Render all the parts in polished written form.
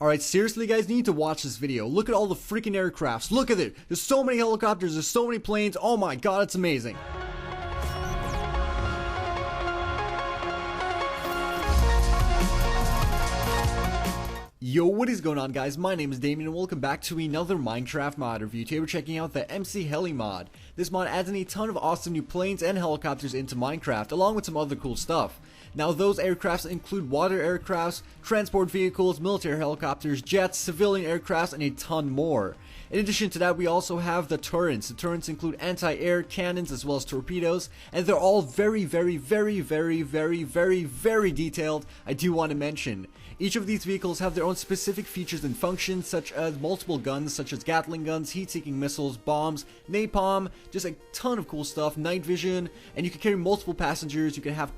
Alright, seriously guys, you need to watch this video. Look at all the freaking aircrafts. Look at it. There's so many helicopters, there's so many planes. Oh my god, it's amazing. Yo, what is going on guys? My name is Damien and welcome back to another Minecraft mod review. Today we're checking out the MC Heli mod. This mod adds in a ton of awesome new planes and helicopters into Minecraft, along with some other cool stuff. Now those aircrafts include water aircrafts, transport vehicles, military helicopters, jets, civilian aircrafts, and a ton more. In addition to that, we also have the turrets. The turrets include anti-air cannons as well as torpedoes, and they're all very detailed. I do want to mention. Each of these vehicles have their own specific features and functions, such as multiple guns, such as Gatling guns, heat-seeking missiles, bombs, napalm, just a ton of cool stuff, night vision, and you can carry multiple passengers. You can have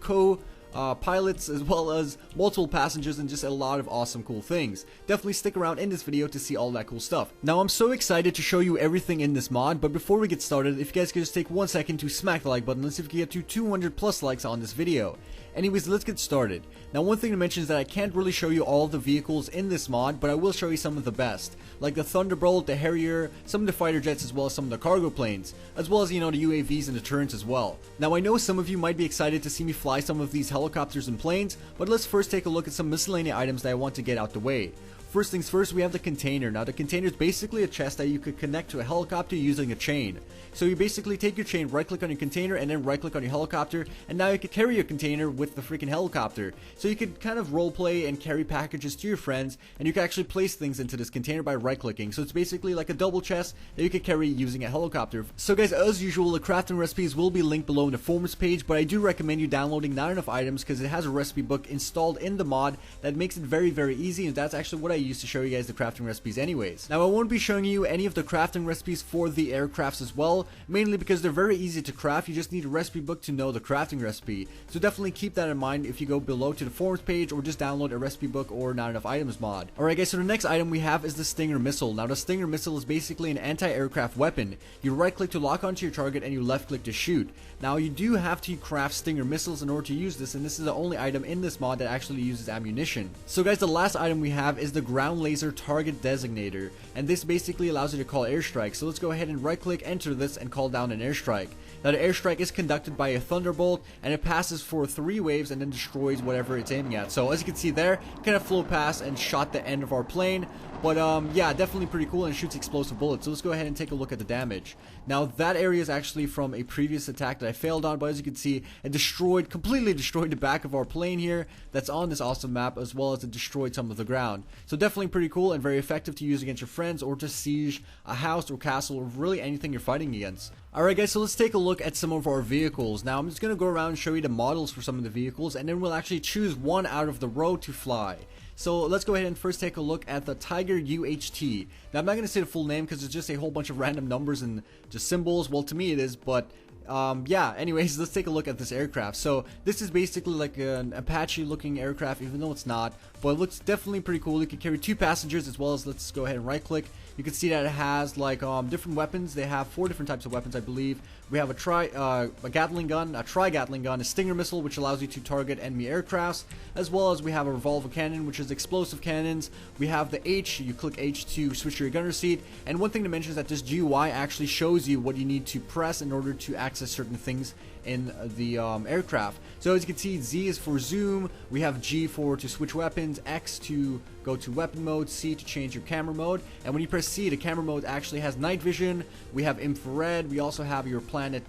pilots as well as multiple passengers and just a lot of awesome cool things. Definitely stick around in this video to see all that cool stuff. Now I'm so excited to show you everything in this mod, but before we get started, if you guys could just take 1 second to smack the like button, let's see if we can get to 200 plus likes on this video. Anyways, let's get started. Now one thing to mention is that I can't really show you all the vehicles in this mod, but I will show you some of the best, like the Thunderbolt, the Harrier, some of the fighter jets, as well as some of the cargo planes, as well as, you know, the UAVs and the turrets as well. Now I know some of you might be excited to see me fly some of these helicopters and planes, but let's first take a look at some miscellaneous items that I want to get out the way. First things first, we have the container. Now the container is basically a chest that you could connect to a helicopter using a chain. So you basically take your chain, right click on your container, and then right click on your helicopter, and now you can carry your container with the freaking helicopter. So you could kind of roleplay and carry packages to your friends, and you can actually place things into this container by right clicking. So it's basically like a double chest that you could carry using a helicopter. So guys, as usual, the crafting recipes will be linked below in the forums page, but I do recommend you downloading Not Enough Items because it has a recipe book installed in the mod that makes it very easy, and that's actually what I use to show you guys the crafting recipes anyways. Now I won't be showing you any of the crafting recipes for the aircrafts as well, mainly because they're very easy to craft. You just need a recipe book to know the crafting recipe. So definitely keep that in mind if you go below to the forums page or just download a recipe book or Not Enough Items mod. Alright guys, so the next item we have is the Stinger missile. Now the Stinger missile is basically an anti-aircraft weapon. You right click to lock onto your target and you left click to shoot. Now you do have to craft Stinger missiles in order to use this, and this is the only item in this mod that actually uses ammunition. So guys, the last item we have is the ground laser target designator, and this basically allows you to call airstrikes. So let's go ahead and right click, enter this, and call down an airstrike. Now the airstrike is conducted by a Thunderbolt, and it passes for 3 waves and then destroys whatever it's aiming at. So as you can see there, kind of flew past and shot the end of our plane. But yeah, definitely pretty cool, and it shoots explosive bullets. So let's go ahead and take a look at the damage. Now that area is actually from a previous attack that I failed on, but as you can see, it completely destroyed the back of our plane here that's on this awesome map, as well as it destroyed some of the ground. So definitely pretty cool and very effective to use against your friends or to siege a house or castle or really anything you're fighting against. Alright guys, so let's take a look at some of our vehicles. Now I'm just going to go around and show you the models for some of the vehicles, and then we'll actually choose one out of the row to fly. So let's go ahead and first take a look at the Tiger UHT. Now I'm not going to say the full name because it's just a whole bunch of random numbers and just symbols. Well, to me it is, but yeah, anyways, let's take a look at this aircraft. So this is basically like an Apache looking aircraft, even though it's not, but it looks definitely pretty cool. You can carry 2 passengers, as well as, let's go ahead and right click. You can see that it has like different weapons. They have 4 different types of weapons, I believe. We have a Gatling gun, a tri-Gatling gun, a Stinger missile, which allows you to target enemy aircrafts, as well as we have a revolver cannon, which is explosive cannons. We have the H. You click H to switch to your gunner seat. And one thing to mention is that this GUI actually shows you what you need to press in order to access certain things in the aircraft. So as you can see, Z is for zoom, we have G for to switch weapons, X to go to weapon mode, C to change your camera mode, and when you press C, the camera mode actually has night vision. We have infrared, we also have your planet.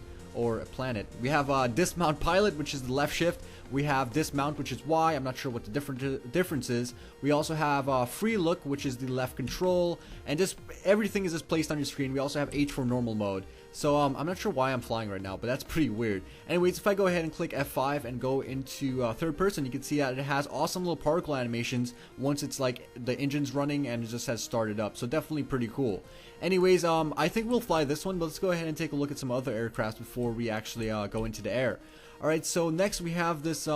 We have dismount pilot, which is the left shift. We have dismount, which is Y. I'm not sure what the difference is. We also have free look, which is the left control, and just everything is just placed on your screen. We also have H for normal mode. So I'm not sure why I'm flying right now, but that's pretty weird. Anyways, if I go ahead and click F5 and go into third person, you can see that it has awesome little particle animations once it's like the engine's running and it just has started up. So definitely pretty cool. Anyways, I think we'll fly this one, but let's go ahead and take a look at some other aircrafts before we actually go into the air. Alright, so next we have this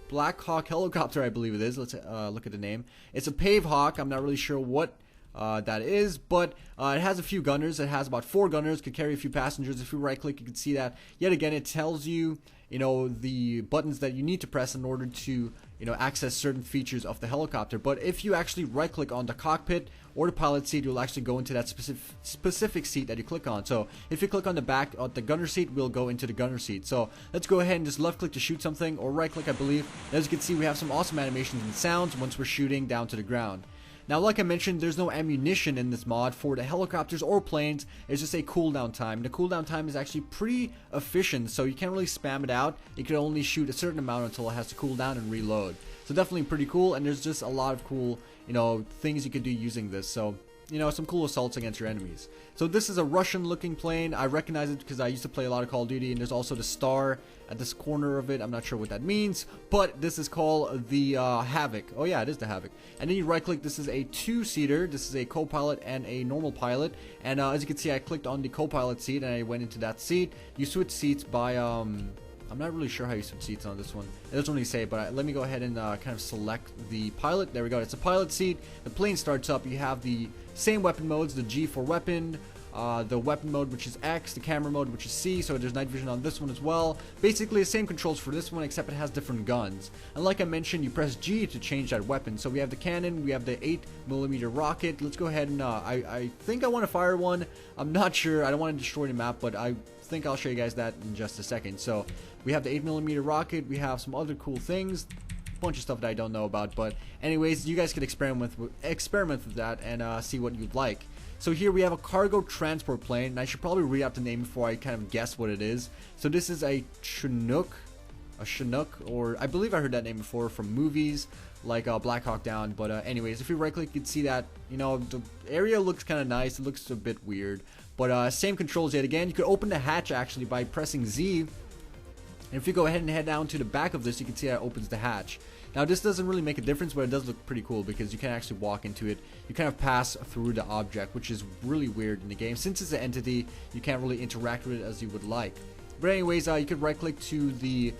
Black Hawk helicopter, I believe it is. Let's look at the name. It's a Pave Hawk. I'm not really sure what that is, but it has a few gunners. It has about 4 gunners, could carry a few passengers. If you right click, you can see that yet again it tells you the buttons that you need to press in order to access certain features of the helicopter. But if you actually right click on the cockpit or the pilot seat, you'll actually go into that specific seat that you click on. So if you click on the back of the gunner seat, we'll go into the gunner seat. So let's go ahead and just left click to shoot something, or right click, I believe. And as you can see, we have some awesome animations and sounds once we're shooting down to the ground. Now, like I mentioned, there's no ammunition in this mod for the helicopters or planes. It's just a cooldown time. The cooldown time is actually pretty efficient, so you can't really spam it out. You can only shoot a certain amount until it has to cool down and reload. So definitely pretty cool, and there's just a lot of cool, things you could do using this. So, some cool assaults against your enemies. So this is a Russian-looking plane. I recognize it because I used to play a lot of Call of Duty, and there's also the star at this corner of it. I'm not sure what that means, but this is called the Havoc. Oh yeah, it is the Havoc. And then you right-click. This is a two-seater. This is a co-pilot and a normal pilot. And as you can see, I clicked on the co-pilot seat, and I went into that seat. You switch seats by I'm not really sure how you switch seats on this one. It doesn't really say, but let me go ahead and kind of select the pilot. There we go. It's a pilot seat. The plane starts up. You have the same weapon modes, the G for weapon, the weapon mode, which is X, the camera mode, which is C, so there's night vision on this one as well. Basically the same controls for this one, except it has different guns. And like I mentioned, you press G to change that weapon. So we have the cannon, we have the 8mm rocket. Let's go ahead and I think I want to fire one. I'm not sure. I don't want to destroy the map, but I think I'll show you guys that in just a second. So we have the 8mm rocket. We have some other cool things, bunch of stuff that I don't know about, but anyways, you guys could experiment with that and see what you'd like. So here we have a cargo transport plane, and I should probably read out the name before I kind of guess what it is. So this is a Chinook, or I believe I heard that name before from movies like Black Hawk Down. But anyways, if you right click, you can see that the area looks kind of nice. It looks a bit weird, but same controls yet again. You could open the hatch actually by pressing Z. And if you go ahead and head down to the back of this, you can see that it opens the hatch. Now this doesn't really make a difference, but it does look pretty cool because you can actually walk into it. You kind of pass through the object, which is really weird in the game. Since it's an entity, you can't really interact with it as you would like. But anyways, you could right click to the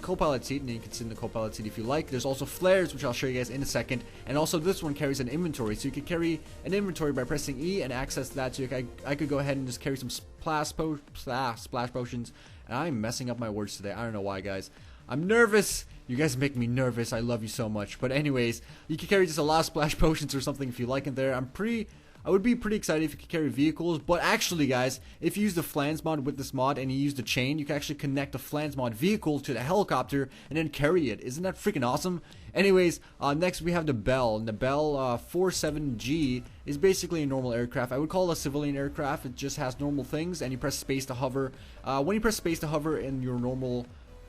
co-pilot seat, and you can sit in the co-pilot seat if you like. There's also flares, which I'll show you guys in a second. And also this one carries an inventory, so you could carry an inventory by pressing E and access that. So I could go ahead and just carry some splash potions. And I'm messing up my words today. I don't know why, guys. I'm nervous. You guys make me nervous. I love you so much. But anyways, you can carry just a lot of splash potions or something if you like in there. I would be pretty excited if you could carry vehicles. But actually, guys, if you use the flans mod with this mod and you use the chain, you can actually connect the flans mod vehicle to the helicopter and then carry it. Isn't that freaking awesome? Anyways, next we have the Bell. And the Bell 47G is basically a normal aircraft. I would call it a civilian aircraft. It just has normal things, and you press space to hover. When you press space to hover in your normal,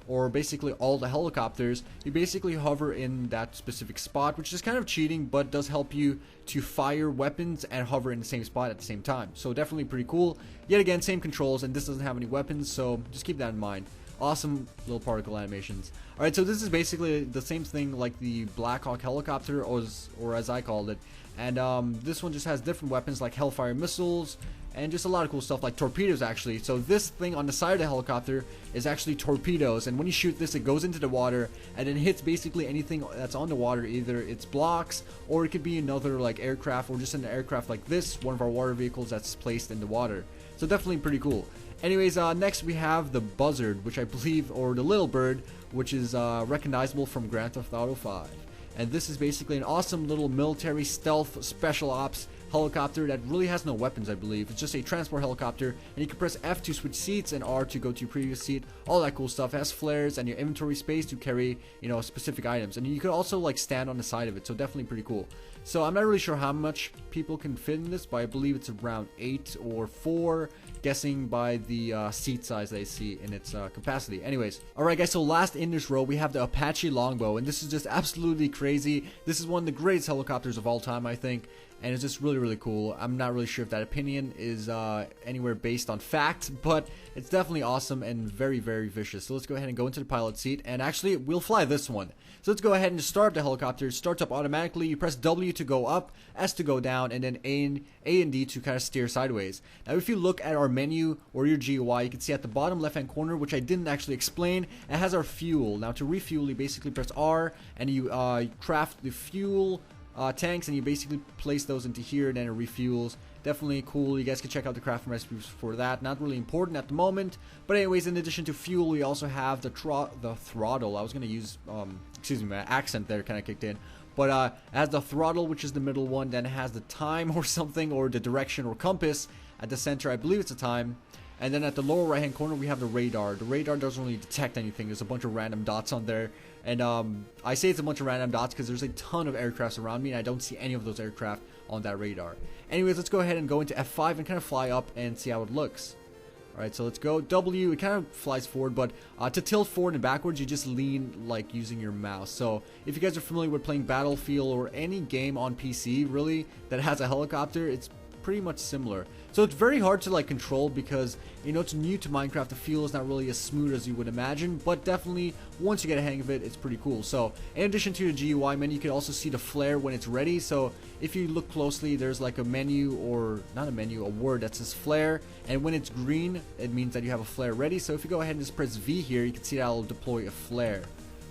or basically all the helicopters, you basically hover in that specific spot, which is kind of cheating, but does help you to fire weapons and hover in the same spot at the same time. So definitely pretty cool. Yet again, same controls, and this doesn't have any weapons, so just keep that in mind. Awesome little particle animations. Alright, so this is basically the same thing like the Black Hawk helicopter, or as I called it. And this one just has different weapons like Hellfire missiles, and just a lot of cool stuff like torpedoes actually. So this thing on the side of the helicopter is actually torpedoes, and when you shoot this, it goes into the water and then hits basically anything that's on the water. Either it's blocks, or it could be another like aircraft, or just an aircraft like this, one of our water vehicles that's placed in the water. So definitely pretty cool. Anyways, next we have the Buzzard, which I believe, or the Little Bird, which is recognizable from Grand Theft Auto 5. And this is basically an awesome little military stealth special ops helicopter that really has no weapons, I believe. It's just a transport helicopter, and you can press F to switch seats and R to go to your previous seat. All that cool stuff. It has flares and your inventory space to carry, specific items. And you could also like stand on the side of it, so definitely pretty cool. So I'm not really sure how much people can fit in this, but I believe it's around 8 or 4, guessing by the seat size they see in its capacity. Anyways, alright guys, so last in this row we have the Apache Longbow, and this is just absolutely crazy. This is one of the greatest helicopters of all time, I think. And it's just really cool. I'm not really sure if that opinion is anywhere based on fact, but it's definitely awesome and very vicious. So let's go ahead and go into the pilot seat, and actually we'll fly this one. So let's go ahead and just start up the helicopter. It starts up automatically. You press W to go up, S to go down, and then A and D to kind of steer sideways. Now if you look at our menu or your GUI, you can see at the bottom left hand corner, which I didn't actually explain, it has our fuel. Now to refuel, you basically press R and you craft the fuel tanks, and you basically place those into here, and then it refuels. Definitely cool. You guys can check out the crafting recipes for that. Not really important at the moment, but anyways, in addition to fuel, we also have the throttle. I was gonna use excuse me, my accent there kind of kicked in. But it has the throttle, which is the middle one. Then it has the time or something, or the direction or compass at the center. I believe it's a time. And then at the lower right hand corner we have the radar. The radar doesn't really detect anything. There's a bunch of random dots on there. And I say it's a bunch of random dots because there's a ton of aircrafts around me and I don't see any of those aircraft on that radar. Anyways, let's go ahead and go into F5 and kind of fly up and see how it looks. Alright, so let's go. W, it kind of flies forward, but to tilt forward and backwards, you just lean like using your mouse. So if you guys are familiar with playing Battlefield or any game on PC, really, that has a helicopter, it's pretty much similar. So it's very hard to like control because, you know, it's new to Minecraft. The feel is not really as smooth as you would imagine, but definitely once you get a hang of it, it's pretty cool. So in addition to the GUI menu, you can also see the flare when it's ready. So if you look closely, there's like a menu, or not a menu, a word that says flare, and when it's green, it means that you have a flare ready. So if you go ahead and just press V here, you can see that it'll deploy a flare.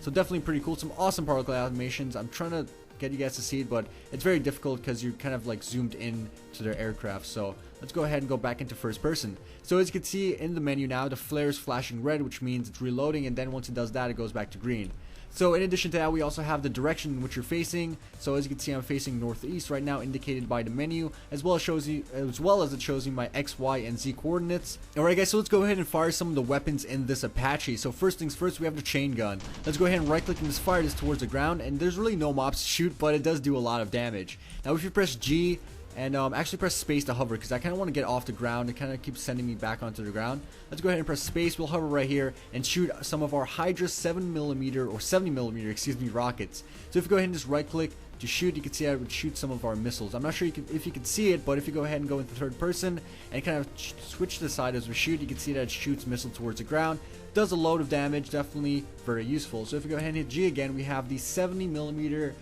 So definitely pretty cool. Some awesome particle animations. I'm trying to get you guys to see it, but it's very difficult because you're kind of like zoomed in to their aircraft. So let's go ahead and go back into first person. So as you can see in the menu now, the flare is flashing red, which means it's reloading, and then once it does that, it goes back to green. So in addition to that, we also have the direction in which you're facing. So as you can see, I'm facing northeast right now, indicated by the menu, as well as it shows you my X, Y, and Z coordinates. Alright guys, so let's go ahead and fire some of the weapons in this Apache. So first things first, we have the chain gun. Let's go ahead and right click and just fire this towards the ground, and there's really no mobs to shoot, but it does do a lot of damage. Now if you press G, and actually press space to hover, because I kind of want to get off the ground. It kind of keeps sending me back onto the ground. Let's go ahead and press space. We'll hover right here and shoot some of our Hydra 7mm or 70mm, excuse me, rockets. So if you go ahead and just right click to shoot, you can see I would shoot some of our missiles. I'm not sure if you can see it, but if you go ahead and go into third person and kind of switch to the side as we shoot, you can see that it shoots missile towards the ground. Does a load of damage, definitely very useful. So if you go ahead and hit G again, we have the 70mm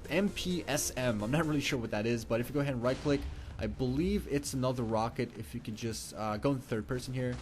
MPSM. I'm not really sure what that is, but if you go ahead and right click, I believe it's another rocket. If you could just go into third person here.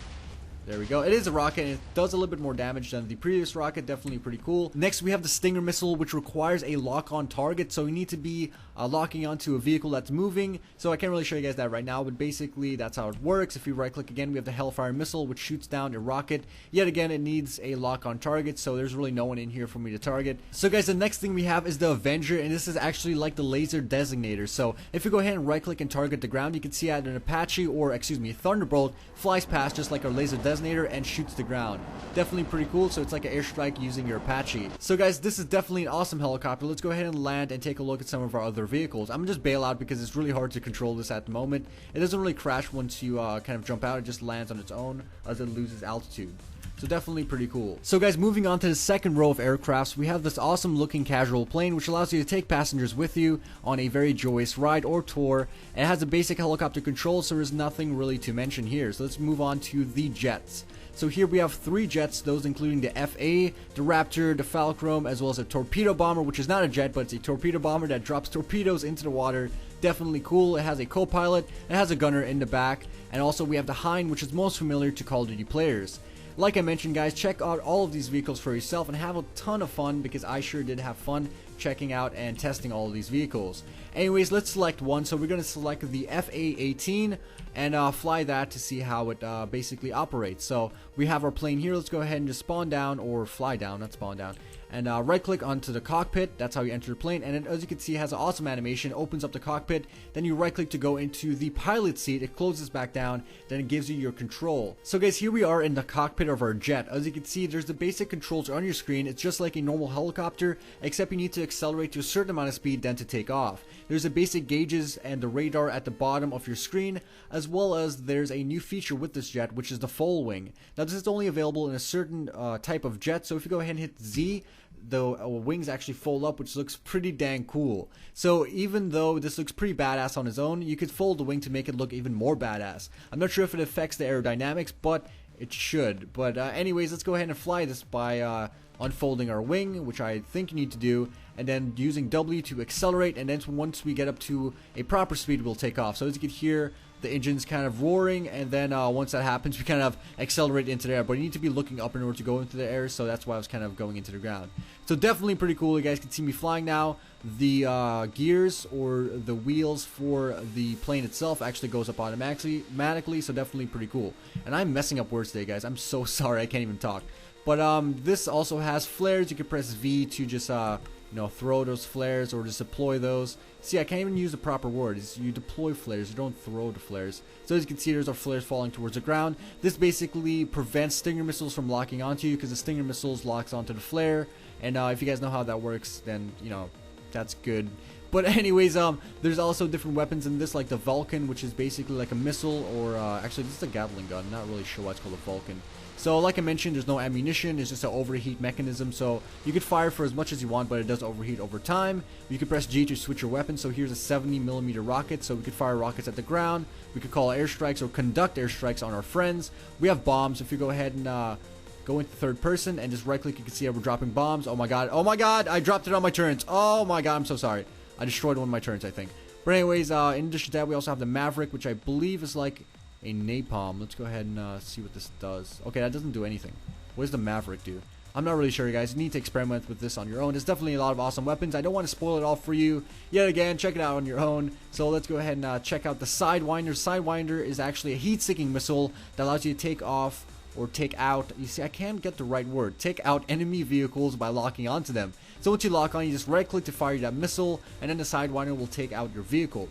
There we go. It is a rocket, and it does a little bit more damage than the previous rocket. Definitely pretty cool. Next, we have the Stinger missile, which requires a lock-on target. So you need to be locking onto a vehicle that's moving. So I can't really show you guys that right now, but basically that's how it works. If you right-click again, we have the Hellfire missile, which shoots down a rocket. Yet again, it needs a lock-on target, so there's really no one in here for me to target. So guys, the next thing we have is the Avenger, and this is actually like the laser designator. So if you go ahead and right-click and target the ground, you can see that an Apache, or excuse me, a Thunderbolt, flies past just like our laser designator and shoots the ground. Definitely pretty cool. So it's like an airstrike using your Apache. So guys, this is definitely an awesome helicopter. Let's go ahead and land and take a look at some of our other vehicles. I'm gonna just bail out because it's really hard to control this at the moment. It doesn't really crash once you kind of jump out. It just lands on its own as it loses altitude. So definitely pretty cool. So guys, moving on to the second row of aircrafts, we have this awesome looking casual plane, which allows you to take passengers with you on a very joyous ride or tour. It has a basic helicopter control, so there's nothing really to mention here. So let's move on to the jets. So here we have 3 jets, those including the FA, the Raptor, the Falchrome, as well as a torpedo bomber, which is not a jet, but it's a torpedo bomber that drops torpedoes into the water. Definitely cool. It has a co-pilot, it has a gunner in the back, and also we have the Hind, which is most familiar to Call of Duty players. Like I mentioned guys, check out all of these vehicles for yourself and have a ton of fun, because I sure did have fun checking out and testing all of these vehicles. Anyways, let's select one. So we're going to select the FA-18 and fly that to see how it basically operates. So we have our plane here. Let's go ahead and just spawn down, or fly down, not spawn down. And right click onto the cockpit. That's how you enter the plane. And it, as you can see, it has an awesome animation. It opens up the cockpit. Then you right click to go into the pilot seat. It closes back down. Then it gives you your control. So guys, here we are in the cockpit of our jet. As you can see, there's the basic controls on your screen. It's just like a normal helicopter, except you need to accelerate to a certain amount of speed then to take off. There's the basic gauges and the radar at the bottom of your screen, as well as there's a new feature with this jet, which is the fold wing. Now this is only available in a certain type of jet, so if you go ahead and hit Z, the wings actually fold up, which looks pretty dang cool. So even though this looks pretty badass on its own, you could fold the wing to make it look even more badass. I'm not sure if it affects the aerodynamics, but it should. But anyways, let's go ahead and fly this by unfolding our wing, which I think you need to do. and then using W to accelerate, and then once we get up to a proper speed, we'll take off. So as you can hear, the engine's kind of roaring, and then once that happens, we kind of accelerate into the air. But you need to be looking up in order to go into the air, so that's why I was kind of going into the ground. So definitely pretty cool. You guys can see me flying now. The gears or the wheels for the plane itself actually goes up automatically, so definitely pretty cool. And I'm messing up words today, guys. I'm so sorry, I can't even talk. But this also has flares. You can press V to just you know, throw those flares or just deploy those. See, I can't even use the proper word. It's you deploy flares, you don't throw the flares. So as you can see, there's our flares falling towards the ground. This basically prevents Stinger missiles from locking onto you, because the Stinger missiles locks onto the flare. And if you guys know how that works, then you know that's good. But anyways, there's also different weapons in this, like the Vulcan, which is basically like a missile, or actually this is a Gatling gun. I'm not really sure why it's called a Vulcan. So like I mentioned, there's no ammunition, it's just an overheat mechanism, so you could fire for as much as you want, but it does overheat over time. You could press G to switch your weapon. So here's a 70mm rocket, so we could fire rockets at the ground, we could call airstrikes or conduct airstrikes on our friends. We have bombs. If you go ahead and go into third person and just right click, you can see how we're dropping bombs. Oh my god, I dropped it on my turrets. Oh my god, I'm so sorry. I destroyed one of my turrets, I think. But anyways, in addition to that, we also have the Maverick, which I believe is like a napalm. Let's go ahead and see what this does. Okay, that doesn't do anything. What does the Maverick do? I'm not really sure, guys. You need to experiment with this on your own. There's definitely a lot of awesome weapons. I don't want to spoil it all for you yet again. Check it out on your own. So let's go ahead and check out the Sidewinder. Sidewinder is actually a heat-seeking missile that allows you to take off or take out, you see, I can't get the right word, take out enemy vehicles by locking onto them. So once you lock on, you just right click to fire that missile, and then the Sidewinder will take out your vehicle.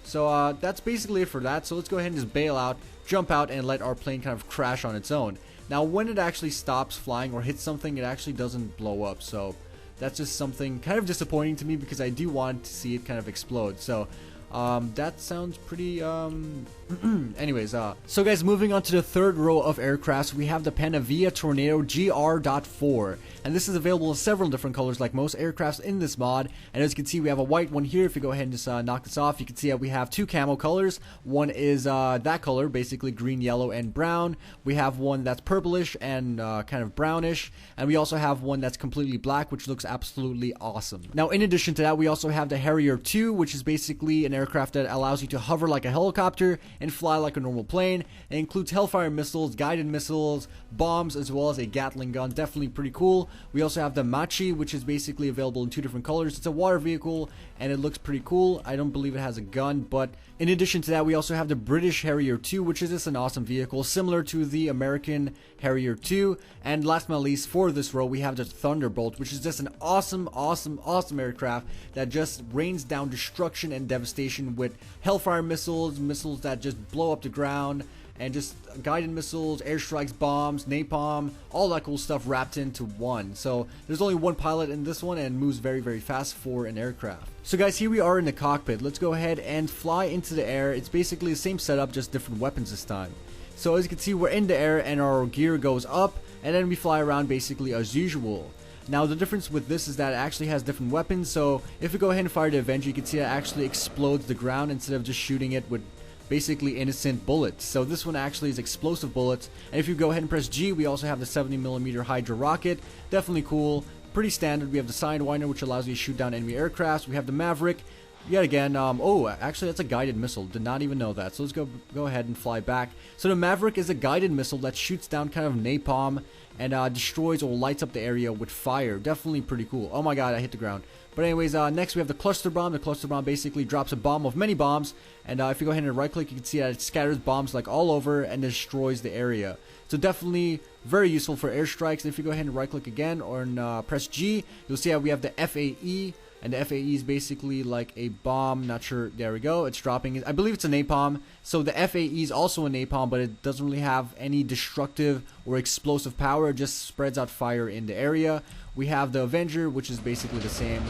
So that's basically it for that. So let's go ahead and just bail out, jump out, and let our plane kind of crash on its own. Now when it actually stops flying or hits something, it actually doesn't blow up. So that's just something kind of disappointing to me, because I do want to see it kind of explode. So that sounds pretty anyways, so guys, moving on to the third row of aircrafts, we have the Panavia Tornado GR.4, and this is available in several different colors like most aircrafts in this mod. And as you can see, we have a white one here. If you go ahead and just knock this off, you can see that we have two camo colors. One is that color, basically green, yellow, and brown. We have one that's purplish and kind of brownish, and we also have one that's completely black, which looks absolutely awesome. Now in addition to that, we also have the Harrier 2, which is basically an aircraft that allows you to hover like a helicopter and fly like a normal plane. It includes Hellfire missiles, guided missiles, bombs, as well as a Gatling gun. Definitely pretty cool. We also have the MCHeli, which is basically available in two different colors. It's a water vehicle, and it looks pretty cool. I don't believe it has a gun, but in addition to that, we also have the British Harrier 2, which is just an awesome vehicle, similar to the American Harrier 2. And last but not least, for this row, we have the Thunderbolt, which is just an awesome aircraft that just rains down destruction and devastation with Hellfire missiles, missiles that just blow up the ground, and just guided missiles, airstrikes, bombs, napalm, all that cool stuff wrapped into one. So there's only one pilot in this one, and it moves very, very fast for an aircraft. So guys, here we are in the cockpit. Let's go ahead and fly into the air. It's basically the same setup, just different weapons this time. So as you can see, we're in the air and our gear goes up, and then we fly around basically as usual. Now the difference with this is that it actually has different weapons. So if we go ahead and fire the Avenger, you can see it actually explodes the ground instead of just shooting it with basically innocent bullets. So this one actually is explosive bullets. And if you go ahead and press G, we also have the 70mm Hydra rocket. Definitely cool, pretty standard. We have the Sidewinder, which allows you to shoot down enemy aircrafts. We have the Maverick. Yet again, oh, actually that's a guided missile. Did not even know that. So let's go ahead and fly back. So the Maverick is a guided missile that shoots down kind of napalm and destroys or lights up the area with fire. Definitely pretty cool. Oh my god, I hit the ground. But anyways, next we have the Cluster Bomb. The Cluster Bomb basically drops a bomb of many bombs, and if you go ahead and right click, you can see that it scatters bombs like all over and destroys the area. So definitely very useful for airstrikes. And if you go ahead and right click again or press G, you'll see how we have the FAE. And the FAE is basically like a bomb. Not sure. There we go. It's dropping. I believe it's a napalm. So the FAE is also a napalm, but it doesn't really have any destructive or explosive power. It just spreads out fire in the area. We have the Avenger, which is basically the same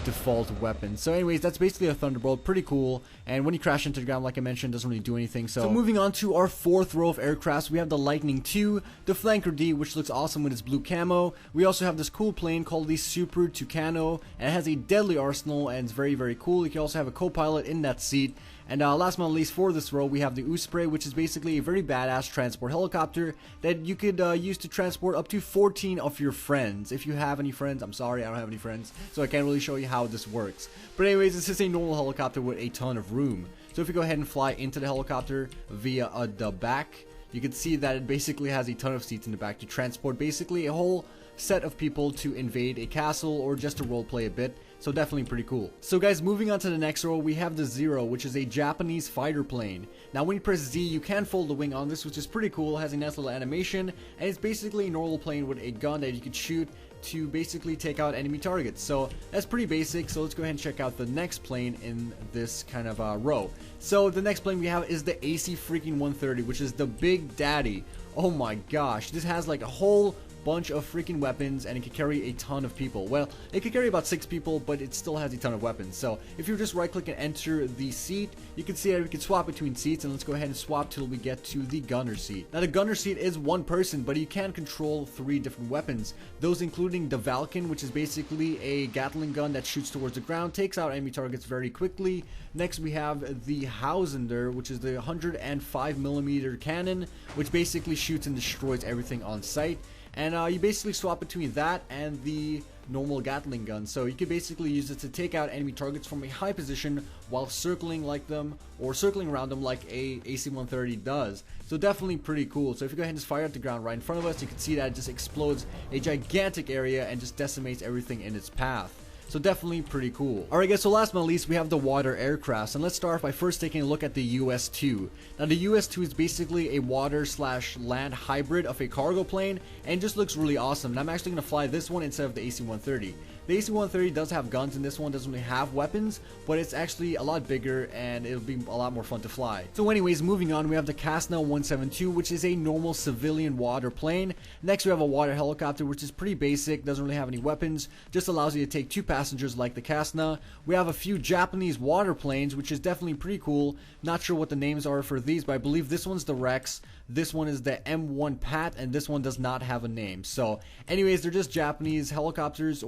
default weapon. So anyways, that's basically a Thunderbolt. Pretty cool. And when you crash into the ground, like I mentioned, doesn't really do anything. So moving on to our fourth row of aircrafts, we have the Lightning II, the Flanker D, which looks awesome with its blue camo. We also have this cool plane called the Super Tucano, and it has a deadly arsenal, and it's very, very cool. You can also have a co-pilot in that seat. And last but not least, for this row, we have the Osprey, which is basically a very badass transport helicopter that you could use to transport up to 14 of your friends. If you have any friends, I'm sorry, I don't have any friends, so I can't really show you how this works. But anyways, this is a normal helicopter with a ton of room. So if you go ahead and fly into the helicopter via the back, you can see that it basically has a ton of seats in the back to transport basically a whole set of people to invade a castle or just to roleplay a bit. So definitely pretty cool. So guys, moving on to the next row, we have the Zero, which is a Japanese fighter plane. Now when you press Z, you can fold the wing on this, which is pretty cool. It has a nice little animation, and it's basically a normal plane with a gun that you could shoot to basically take out enemy targets. So that's pretty basic. So let's go ahead and check out the next plane in this kind of row. So the next plane we have is the AC freaking 130, which is the Big Daddy. Oh my gosh, this has like a whole bunch of freaking weapons, and it can carry a ton of people. Well, it can carry about 6 people, but it still has a ton of weapons. So if you just right click and enter the seat, you can see that we can swap between seats, and let's go ahead and swap till we get to the gunner seat. Now the gunner seat is one person, but you can control 3 different weapons, those including the Valken, which is basically a Gatling gun that shoots towards the ground, takes out enemy targets very quickly. Next we have the Hausender, which is the 105mm cannon, which basically shoots and destroys everything on sight. And you basically swap between that and the normal Gatling gun. So you could basically use it to take out enemy targets from a high position while circling like them, or circling around them like a AC-130 does. So definitely pretty cool. So if you go ahead and just fire at the ground right in front of us, you can see that it just explodes a gigantic area and just decimates everything in its path. So definitely pretty cool. Alright guys, so last but not least, we have the water aircrafts, and let's start off by first taking a look at the US-2. Now the US-2 is basically a water/land hybrid of a cargo plane, and it just looks really awesome. And I'm actually going to fly this one instead of the AC-130. The AC-130 does have guns, and this one doesn't really have weapons, but it's actually a lot bigger and it'll be a lot more fun to fly. So anyways, moving on, we have the Cessna 172, which is a normal civilian water plane. Next we have a water helicopter, which is pretty basic, doesn't really have any weapons, just allows you to take 2 passengers like the Cessna. We have a few Japanese water planes, which is definitely pretty cool. Not sure what the names are for these, but I believe this one's the Rex, this one is the M1 Pat, and this one does not have a name. So anyways, they're just Japanese helicopters,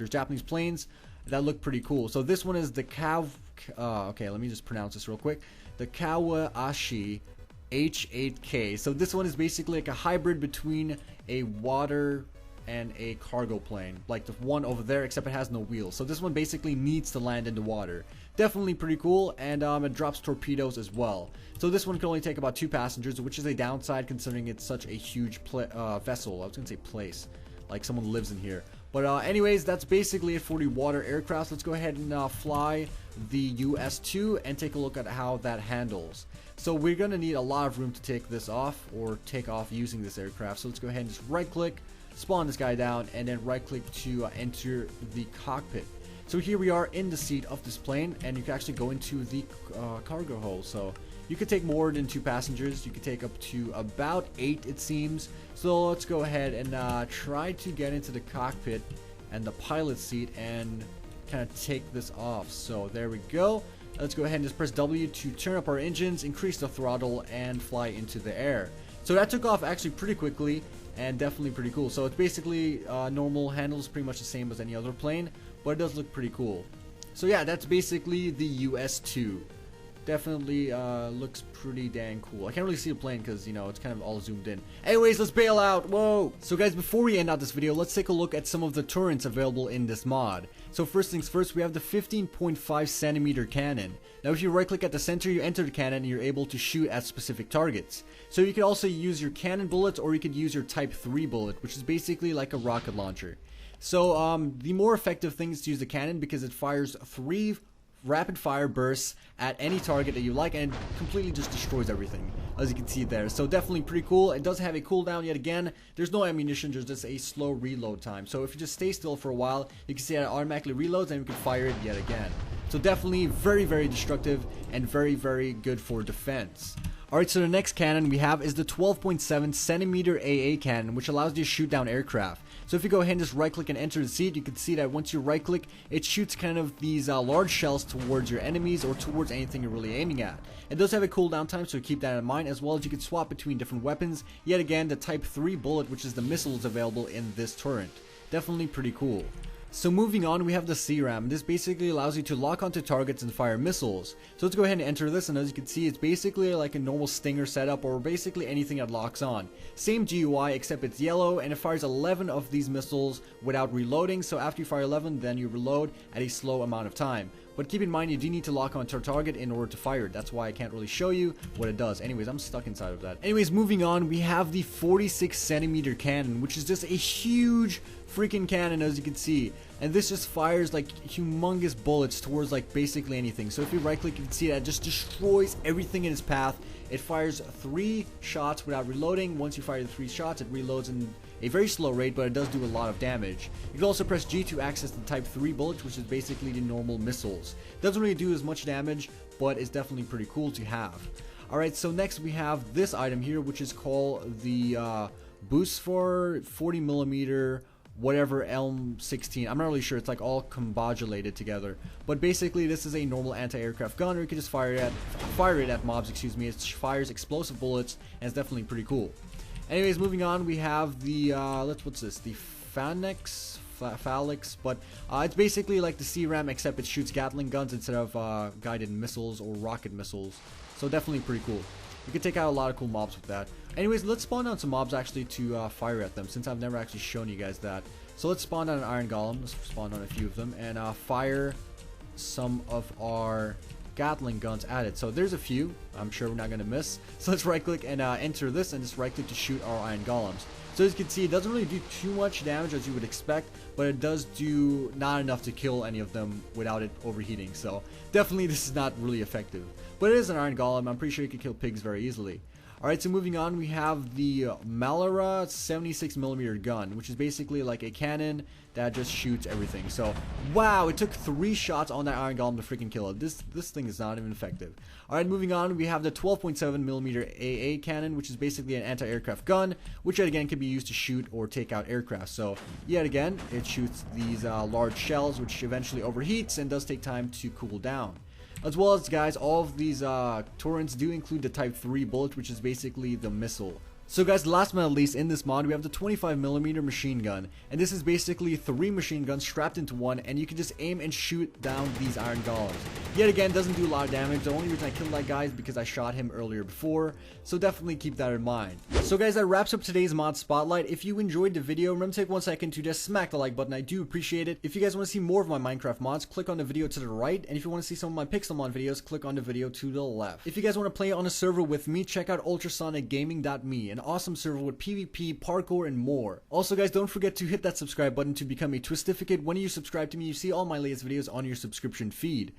Japanese planes that look pretty cool. So this one is the okay, let me just pronounce this real quick. The Kawasachi H8K. So this one is basically like a hybrid between a water and a cargo plane, like the one over there, except it has no wheels. So this one basically needs to land in the water. Definitely pretty cool, and it drops torpedoes as well. So this one can only take about 2 passengers, which is a downside considering it's such a huge vessel. I was gonna say place, like someone lives in here. But anyways, that's basically it for the water aircraft. Let's go ahead and fly the US-2 and take a look at how that handles. So we're gonna need a lot of room to take this off, or take off using this aircraft. So let's go ahead and just right click, spawn this guy down, and then right click to enter the cockpit. So here we are in the seat of this plane, and you can actually go into the cargo hold. So you could take more than 2 passengers. You could take up to about 8, it seems. So let's go ahead and try to get into the cockpit and the pilot seat and kind of take this off. So there we go. Let's go ahead and just press W to turn up our engines, increase the throttle, and fly into the air. So that took off actually pretty quickly, and definitely pretty cool. So it's basically normal, handles pretty much the same as any other plane, but it does look pretty cool. So yeah, that's basically the US-2. Definitely looks pretty dang cool. I can't really see the plane because, you know, it's kind of all zoomed in. Anyways, let's bail out. Whoa! So guys, before we end out this video, let's take a look at some of the turrets available in this mod. So first things first, we have the 15.5 centimeter cannon. Now if you right click at the center, you enter the cannon and you're able to shoot at specific targets. So you could also use your cannon bullets, or you could use your Type 3 bullet, which is basically like a rocket launcher. So the more effective thing is to use the cannon because it fires 3 rapid fire bursts at any target that you like, and completely just destroys everything, as you can see there. So definitely pretty cool. It doesn't have a cooldown yet again. There's no ammunition, there's just a slow reload time. So if you just stay still for a while, you can see that it automatically reloads and you can fire it yet again. So definitely very, very destructive and very, very good for defense. Alright, so the next cannon we have is the 12.7 centimeter AA cannon, which allows you to shoot down aircraft. So if you go ahead and just right click and enter the seat, you can see that once you right click, it shoots kind of these large shells towards your enemies or towards anything you're really aiming at. It does have a cooldown time, so keep that in mind, as well as you can swap between different weapons. Yet again, the Type 3 bullet, which is the missile, is available in this turret. Definitely pretty cool. So moving on, we have the CRAM. This basically allows you to lock onto targets and fire missiles. So let's go ahead and enter this, and as you can see, it's basically like a normal Stinger setup, or basically anything that locks on. Same GUI, except it's yellow, and it fires 11 of these missiles without reloading. So after you fire 11, then you reload at a slow amount of time. But keep in mind, you do need to lock onto a target in order to fire it. That's why I can't really show you what it does. Anyways, I'm stuck inside of that. Anyways, moving on, we have the 46cm cannon, which is just a huge freaking cannon, as you can see, and this just fires like humongous bullets towards like basically anything. So if you right click, you can see that it just destroys everything in its path. It fires 3 shots without reloading. Once you fire the 3 shots, it reloads in a very slow rate, but it does do a lot of damage. You can also press G to access the type 3 bullets, which is basically the normal missiles. Doesn't really do as much damage, but it's definitely pretty cool to have. Alright, so next we have this item here, which is called the boost for 40mm whatever M16. I'm not really sure. It's like all combobulated together. But basically, this is a normal anti-aircraft gun, or you can just fire it at mobs. Excuse me. It fires explosive bullets, and it's definitely pretty cool. Anyways, moving on, we have the what's this? The Phalanx, but it's basically like the CRAM, except it shoots Gatling guns instead of guided missiles or rocket missiles. So definitely pretty cool. You can take out a lot of cool mobs with that. Anyways, let's spawn down some mobs actually to fire at them, since I've never actually shown you guys that. So let's spawn down an iron golem. Let's spawn down a few of them and fire some of our Gatling guns at it. So there's a few. I'm sure we're not going to miss. So let's right click and enter this, and just right click to shoot our iron golems. So as you can see, it doesn't really do too much damage as you would expect, but it does do not enough to kill any of them without it overheating. So definitely this is not really effective. But it is an iron golem. I'm pretty sure you can kill pigs very easily. Alright, so moving on, we have the Malara 76mm gun, which is basically like a cannon that just shoots everything. So, wow, it took 3 shots on that iron golem to freaking kill it. This thing is not even effective. Alright, moving on, we have the 12.7mm AA cannon, which is basically an anti-aircraft gun, which yet again can be used to shoot or take out aircraft. So, yet again, it shoots these large shells, which eventually overheats and does take time to cool down. As well as, guys, all of these torrents do include the type 3 bullet, which is basically the missile. So guys, last but not least, in this mod we have the 25mm machine gun, and this is basically 3 machine guns strapped into one, and you can just aim and shoot down these iron golems. Yet again, doesn't do a lot of damage. The only reason I killed that guy is because I shot him earlier before, so definitely keep that in mind. So guys, that wraps up today's mod spotlight. If you enjoyed the video, remember to take 1 second to just smack the like button. I do appreciate it. If you guys want to see more of my Minecraft mods, click on the video to the right, and if you want to see some of my Pixelmon videos, click on the video to the left. If you guys want to play on a server with me, check out ultrasonicgaming.me, an awesome server with PvP, parkour, and more. Also guys, don't forget to hit that subscribe button to become a Twistificate. When you subscribe to me, you see all my latest videos on your subscription feed.